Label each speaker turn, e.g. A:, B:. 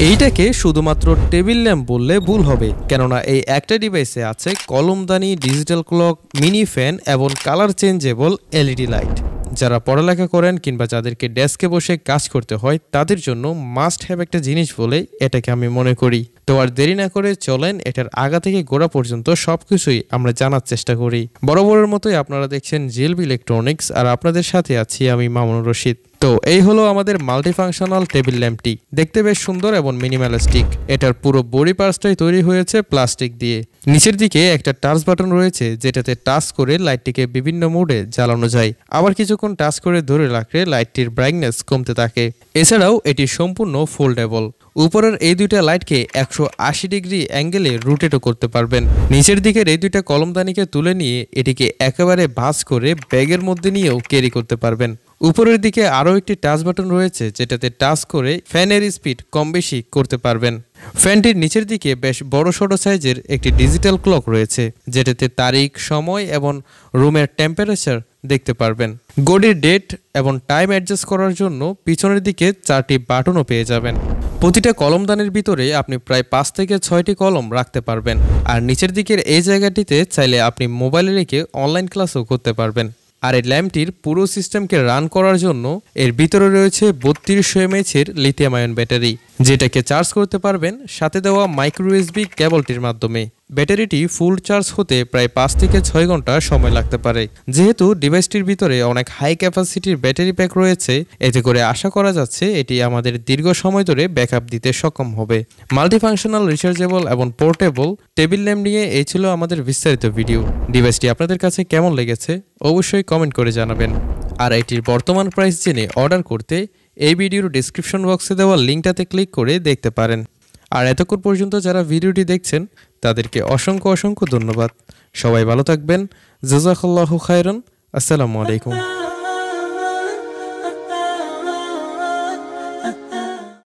A: এইটাকে শুধুমাত্র table lamp বললে ভুল হবে, কেননা এই একটা ডিভাইসে আছে কলমদানি, ডিজিটাল ক্লক, মিনি ফ্যান এবং কালার চেঞ্জেবল এলইডি লাইট। যারা পড়ালেখা করেন কিংবা যাদেরকে ডেস্কে বসে কাজ করতে হয় তাদের জন্য মাস্ট হ্যাভ একটা জিনিস বলে এটাকে আমি মনে করি। তো আর দেরি না করে চলেন এটার আগা থেকে গোড়া পর্যন্ত সবকিছুই আমরা জানার চেষ্টা করি। বরাবরের মতোই আপনারা দেখছেন জেলবি ইলেকট্রনিক্স, আর আপনাদের সাথে আছি আমি মামুনুর রশিদ। তো এই হলো আমাদের মাল্টিফাংশনাল টেবিল ল্যাম্পটি। দেখতে বেশ সুন্দর এবং মিনিমালিস্টিক। এটার পুরো বডি পার্টসটাই তৈরি হয়েছে প্লাস্টিক দিয়ে। নিচের দিকে একটা টাচ বাটন রয়েছে যেটাতে টাচ করে লাইটটিকে বিভিন্ন মোডে জ্বালানো যায়, আবার কিছুক্ষণ টাচ করে ধরে রাখলে লাইটটির ব্রাইটনেস কমতে থাকে। এছাড়াও এটি সম্পূর্ণ ফোল্ডেবল। উপরের এই দুইটা লাইটকে 180 ডিগ্রি অ্যাঙ্গেলে রোটেটও করতে পারবেন। নিচের দিকের এই দুইটা কলমদানিকে তুলে নিয়ে এটিকে একেবারে ভাঁজ করে ব্যাগের মধ্যে নিয়েও ক্যারি করতে পারবেন। উপরের দিকে আরও একটি টাচ বাটন রয়েছে যেটাতে টাচ করে ফ্যানের স্পিড কম বেশি করতে পারবেন। ফ্যানটির নিচের দিকে বেশ বড় সড়ো সাইজের একটি ডিজিটাল ক্লক রয়েছে যেটাতে তারিখ, সময় এবং রুমের টেম্পারেচার দেখতে পারবেন। ঘড়ির ডেট এবং টাইম অ্যাডজাস্ট করার জন্য পিছনের দিকে 4টি বাটনও পেয়ে যাবেন। প্রতিটা কলমদানির ভিতরে আপনি প্রায় 5 থেকে 6টি কলম রাখতে পারবেন। আর নিচের দিকের এই জায়গাটিতে চাইলে আপনি মোবাইলে রেখে অনলাইন ক্লাসও করতে পারবেন। আর এই ল্যাম্পটির পুরো সিস্টেমকে রান করার জন্য এর ভিতরে রয়েছে 3200 mAh লিথিয়াম আয়ন ব্যাটারি, যেটাকে চার্জ করতে পারবেন সাথে দেওয়া মাইক্রো ইউএসবি কেবলটির মাধ্যমে। ব্যাটারিটি ফুল চার্জ হতে প্রায় 5 থেকে 6 ঘন্টা সময় লাগতে পারে। যেহেতু ডিভাইসটির ভিতরে অনেক হাই ক্যাপাসিটির ব্যাটারি প্যাক রয়েছে, এতে করে আশা করা যাচ্ছে এটি আমাদের দীর্ঘ সময় ধরে ব্যাকআপ দিতে সক্ষম হবে। মাল্টিফাংশনাল, রিচার্জেবল এবং পোর্টেবল টেবিল ল্যাম্প নিয়ে এই ছিল আমাদের বিস্তারিত ভিডিও। ডিভাইসটি আপনাদের কাছে কেমন লেগেছে অবশ্যই কমেন্ট করে জানাবেন। আর এটির বর্তমান প্রাইস জেনে অর্ডার করতে এই ভিডিওর ডেসক্রিপশন বক্সে দেওয়া লিঙ্কটাতে ক্লিক করে দেখতে পারেন। আর এতক্ষণ পর্যন্ত যারা ভিডিওটি দেখছেন তাদেরকে অসংখ্য ধন্যবাদ। সবাই ভালো থাকবেন। জাযাকাল্লাহু খায়রান। আসসালামু আলাইকুম।